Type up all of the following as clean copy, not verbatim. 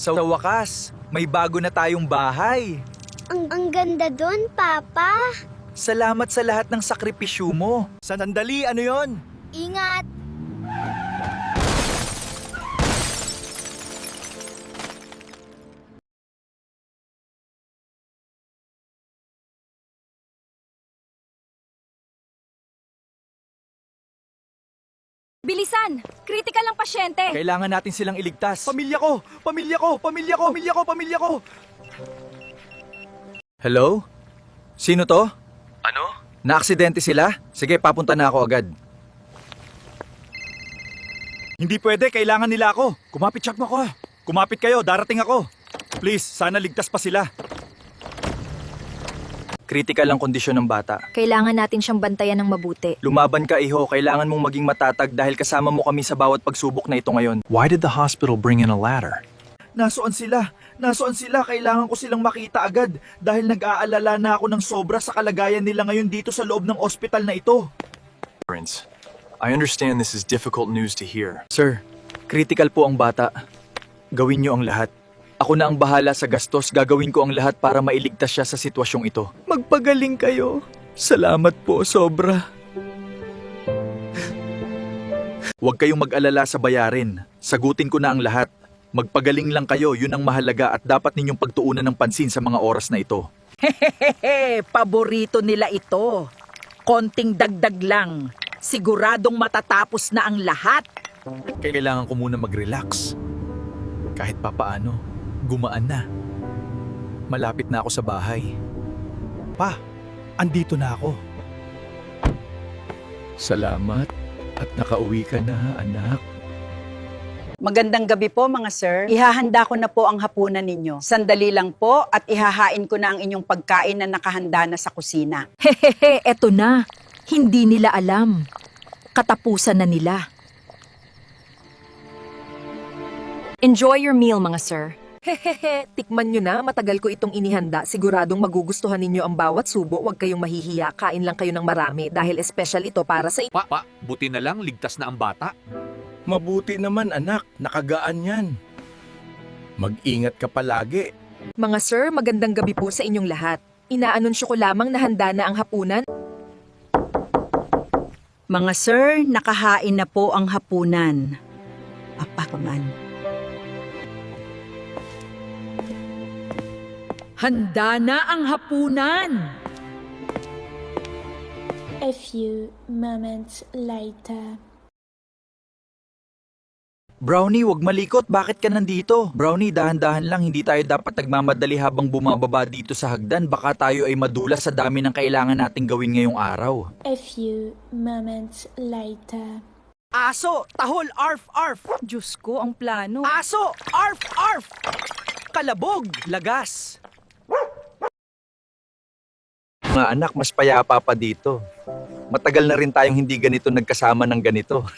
Sa wakas, may bago na tayong bahay. Ang ganda doon, Papa. Salamat sa lahat ng sakripisyo mo. Sandali, ano yon? Ingat! Bilisan! Critical ang pasyente! Kailangan natin silang iligtas. Pamilya ko! Pamilya ko! Pamilya ko! Pamilya ko! Pamilya ko! Hello? Sino to? Ano? Naaksidente sila? Sige, papunta na ako agad. Hindi pwede, kailangan nila ako. Kumapit siya mo ako. Kumapit kayo, darating ako. Please, sana ligtas pa sila. Critical ang kondisyon ng bata. Kailangan natin siyang bantayan ng mabuti. Lumaban ka, iho. Kailangan mong maging matatag dahil kasama mo kami sa bawat pagsubok na ito ngayon. Why did the hospital bring in a ladder? Nasuan sila? Nasuan sila? Kailangan ko silang makita agad dahil nag-aalala na ako ng sobra sa kalagayan nila ngayon dito sa loob ng ospital na ito. Prince, I understand this is difficult news to hear. Sir, critical po ang bata. Gawin niyo ang lahat. Ako na ang bahala sa gastos. Gagawin ko ang lahat para mailigtas siya sa sitwasyong ito. Magpagaling kayo. Salamat po, sobra. Huwag kayong mag-alala sa bayarin. Sagutin ko na ang lahat. Magpagaling lang kayo, yun ang mahalaga at dapat ninyong pagtuunan ng pansin sa mga oras na ito. Hehehe, paborito nila ito. Konting dagdag lang. Siguradong matatapos na ang lahat. Kailangan ko muna mag-relax. Kahit papaano, gumaan na. Malapit na ako sa bahay. Pa, andito na ako. Salamat at nakauwi ka na, anak. Magandang gabi po mga sir. Ihahanda ko na po ang hapunan ninyo. Sandali lang po at ihahain ko na ang inyong pagkain na nakahanda na sa kusina. Hehehe, eto na. Hindi nila alam. Katapusan na nila. Enjoy your meal, mga sir. Hehehe, tikman nyo na. Matagal ko itong inihanda. Siguradong magugustuhan ninyo ang bawat subo. Huwag kayong mahihiya. Kain lang kayo ng marami dahil special ito para sa Pa, buti na lang ligtas na ang bata. Mabuti naman anak, nakagaan yan. Mag-ingat ka palagi. Mga sir, magandang gabi po sa inyong lahat. Inaanunsyo ko lamang na handa na ang hapunan. Mga sir, nakahain na po ang hapunan. Apaman. Handa na ang hapunan! A few moments later. Brownie, wag malikot. Bakit ka nandito? Brownie, dahan-dahan lang. Hindi tayo dapat nagmamadali habang bumababa dito sa hagdan. Baka tayo ay madulas sa dami ng kailangan nating gawin ngayong araw. A few moments later. Aso! Tahol! Arf! Arf! Diyos ko, ang plano. Aso! Arf! Arf! Kalabog! Lagas! Mga anak, mas payapa pa dito. Matagal na rin tayong hindi ganito nagkasama ng ganito.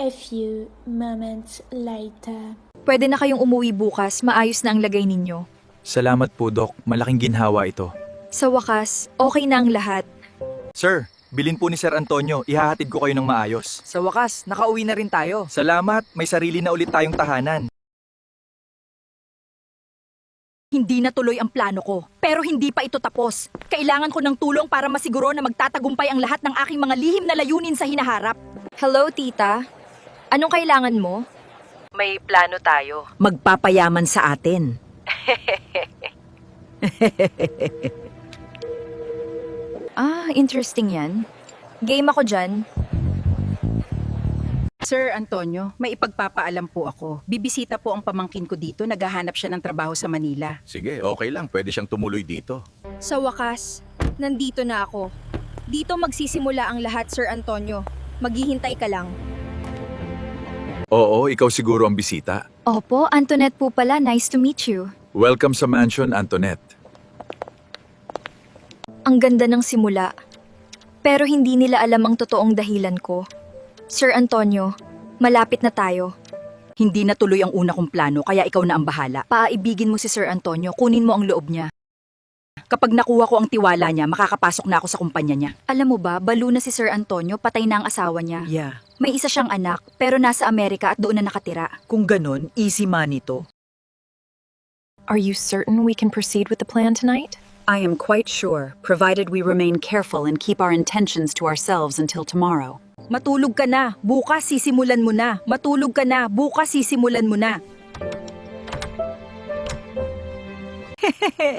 A few moments later. Pwede na kayong umuwi bukas. Maayos na ang lagay ninyo. Salamat po, Doc. Malaking ginhawa ito. Sa wakas, okay na ang lahat. Sir, bilin po ni Sir Antonio. Ihahatid ko kayo ng maayos. Sa wakas, nakauwi na rin tayo. Salamat. May sarili na ulit tayong tahanan. Hindi na tuloy ang plano ko. Pero hindi pa ito tapos. Kailangan ko ng tulong para masiguro na magtatagumpay ang lahat ng aking mga lihim na layunin sa hinaharap. Hello, tita. Anong kailangan mo? May plano tayo. Magpapayaman sa atin. Interesting yan. Game ako dyan. Sir Antonio, may ipagpapaalam po ako. Bibisita po ang pamangkin ko dito. Naghahanap siya ng trabaho sa Manila. Sige, okay lang. Pwede siyang tumuloy dito. Sa wakas, nandito na ako. Dito magsisimula ang lahat, Sir Antonio. Maghihintay ka lang. Oo, ikaw siguro ang bisita. Opo, Antoinette po pala. Nice to meet you. Welcome sa mansion, Antoinette. Ang ganda ng simula. Pero hindi nila alam ang totoong dahilan ko. Sir Antonio, malapit na tayo. Hindi na tuloy ang una kong plano, kaya ikaw na ang bahala. Paaibigin mo si Sir Antonio, kunin mo ang loob niya. Kapag nakuha ko ang tiwala niya, makakapasok na ako sa kumpanya niya. Alam mo ba, balo na si Sir Antonio, patay na ang asawa niya. Yeah. May isa siyang anak, pero nasa Amerika at doon na nakatira. Kung ganon, easy money to. Are you certain we can proceed with the plan tonight? I am quite sure, provided we remain careful and keep our intentions to ourselves until tomorrow. Matulog ka na, bukas sisimulan mo na. Matulog ka na, bukas sisimulan mo na.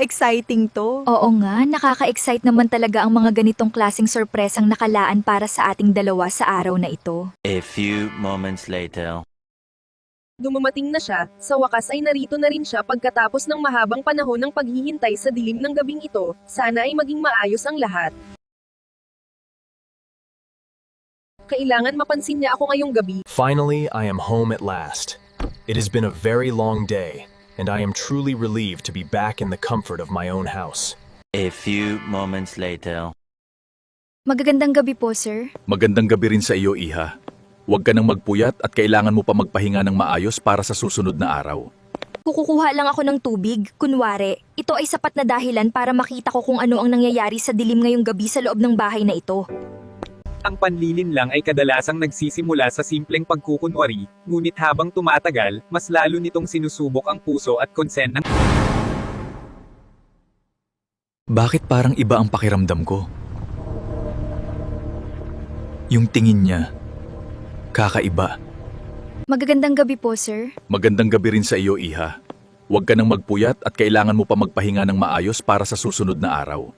Exciting to. Oo nga, nakaka-excite naman talaga ang mga ganitong klaseng sorpresang nakalaan para sa ating dalawa sa araw na ito. A few moments later. Dumating na siya, sa wakas ay narito na rin siya pagkatapos ng mahabang panahon ng paghihintay sa dilim ng gabing ito. Sana ay maging maayos ang lahat. Kailangan mapansin niya ako ngayong gabi. Finally, I am home at last. It has been a very long day, and I am truly relieved to be back in the comfort of my own house. A few moments later. Magagandang gabi po, sir. Magandang gabi rin sa iyo, Iha. Huwag ka nang magpuyat at kailangan mo pa magpahinga ng maayos para sa susunod na araw. Kukuha lang ako ng tubig. Kunwari, ito ay sapat na dahilan para makita ko kung ano ang nangyayari sa dilim ngayong gabi sa loob ng bahay na ito. Ang panlilin lang ay kadalasang nagsisimula sa simpleng pagkukunwari, ngunit habang tumatagal, mas lalo nitong sinusubok ang puso at konsen ng... Bakit parang iba ang pakiramdam ko? Yung tingin niya, kakaiba. Magagandang gabi po, sir. Magandang gabi rin sa iyo, Iha. Huwag ka nang magpuyat at kailangan mo pa magpahinga ng maayos para sa susunod na araw.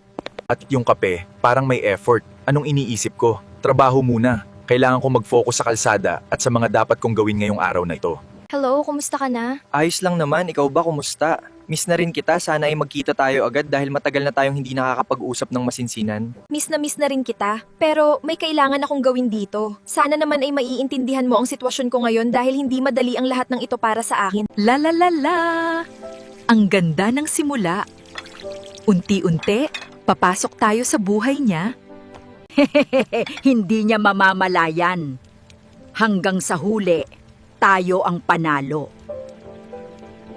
At yung kape, parang may effort. Anong iniisip ko? Trabaho muna. Kailangan ko mag-focus sa kalsada at sa mga dapat kong gawin ngayong araw na ito. Hello, kumusta ka na? Ayos lang naman, ikaw ba kumusta? Miss na rin kita, sana ay magkita tayo agad dahil matagal na tayong hindi nakakapag-usap ng masinsinan. Miss na rin kita, pero may kailangan akong gawin dito. Sana naman ay maiintindihan mo ang sitwasyon ko ngayon dahil hindi madali ang lahat ng ito para sa akin. La la la la! Ang ganda ng simula. Unti-unti, papasok tayo sa buhay niya. Hindi niya mamamalayan. Hanggang sa huli, tayo ang panalo.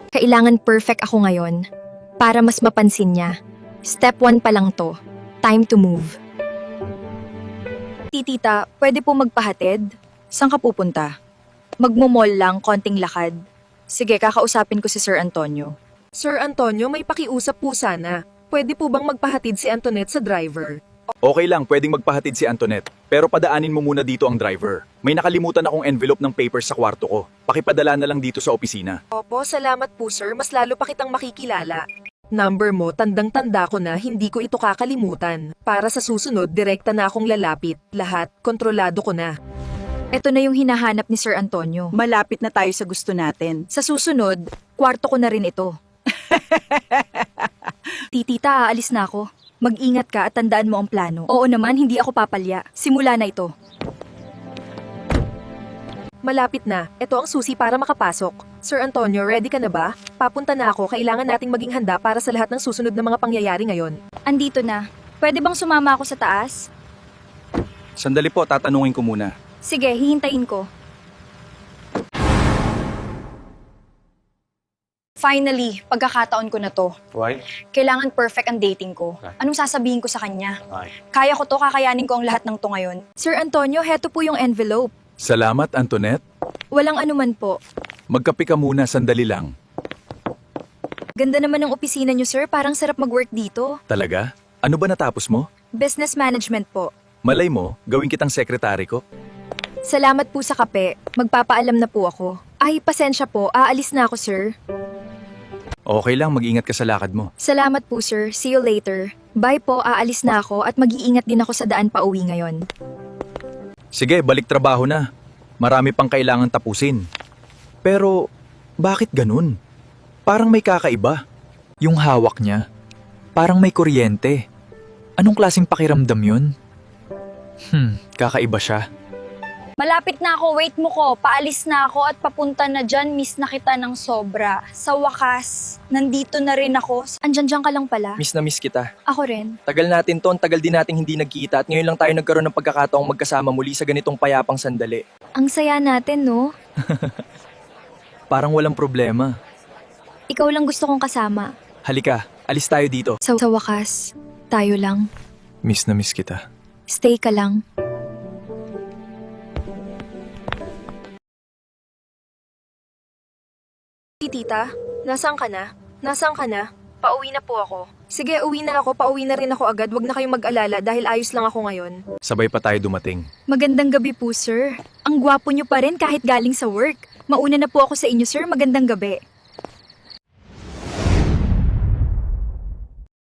Kailangan perfect ako ngayon para mas mapansin niya. Step 1 pa lang to. Time to move. Tita, pwede po magpahatid? Saan ka pupunta? Magmumall lang, konting lakad. Sige, kakausapin ko si Sir Antonio. Sir Antonio, may pakiusap po sana. Pwede po bang magpahatid si Antoinette sa driver? Okay lang, pwedeng magpahatid si Antoinette. Pero padaanin mo muna dito ang driver. May nakalimutan akong envelope ng papers sa kwarto ko. Pakipadala na lang dito sa opisina. Opo, salamat po sir. Mas lalo pa kitang makikilala. Number mo, tandang-tanda ko na hindi ko ito kakalimutan. Para sa susunod, direkta na akong lalapit. Lahat, kontrolado ko na. Ito na yung hinahanap ni Sir Antonio. Malapit na tayo sa gusto natin. Sa susunod, kwarto ko na rin ito. Tita, aalis na ako. Mag-ingat ka at tandaan mo ang plano. Oo naman, hindi ako papalya. Simula na ito. Malapit na. Ito ang susi para makapasok. Sir Antonio, ready ka na ba? Papunta na ako. Kailangan nating maging handa para sa lahat ng susunod na mga pangyayari ngayon. Andito na. Pwede bang sumama ako sa taas? Sandali po, tatanungin ko muna. Sige, hihintayin ko. Finally, pagkakataon ko na to. Why? Kailangan perfect ang dating ko. Anong sasabihin ko sa kanya? Kaya ko to, kakayanin ko ang lahat ng to ngayon. Sir Antonio, heto po yung envelope. Salamat, Antoinette. Walang anuman po. Magkape ka muna, sandali lang. Ganda naman ng opisina niyo, sir. Parang sarap mag-work dito. Talaga? Ano ba natapos mo? Business management po. Malay mo, gawin kitang sekretary ko. Salamat po sa kape. Magpapaalam na po ako. Ay, pasensya po. Aalis na ako, sir. Okay lang, mag-ingat ka sa lakad mo. Salamat po, sir. See you later. Bye po, aalis na ako at mag-iingat din ako sa daan pa uwi ngayon. Sige, balik trabaho na. Marami pang kailangan tapusin. Pero, bakit ganun? Parang may kakaiba. Yung hawak niya, parang may kuryente. Anong klaseng pakiramdam yun? Kakaiba siya. Malapit na ako, wait mo ko. Paalis na ako at papunta na dyan. Miss na kita ng sobra. Sa wakas, nandito na rin ako. Andyan ka lang pala. Miss na miss kita. Ako rin. Tagal natin to, tagal din nating hindi nagkita at ngayon lang tayo nagkaroon ng pagkakataong magkasama muli sa ganitong payapang sandali. Ang saya natin, no? Parang walang problema. Ikaw lang gusto kong kasama. Halika, alis tayo dito. Sa wakas, tayo lang. Miss na miss kita. Stay ka lang. Tita, nasaan ka na? Nasaan ka na? Pauwi na po ako. Sige, uwi na ako. Pauwi na rin ako agad. Huwag na kayong mag-alala dahil ayos lang ako ngayon. Sabay pa tayo dumating. Magandang gabi po, sir. Ang gwapo niyo pa rin kahit galing sa work. Mauna na po ako sa inyo, sir. Magandang gabi.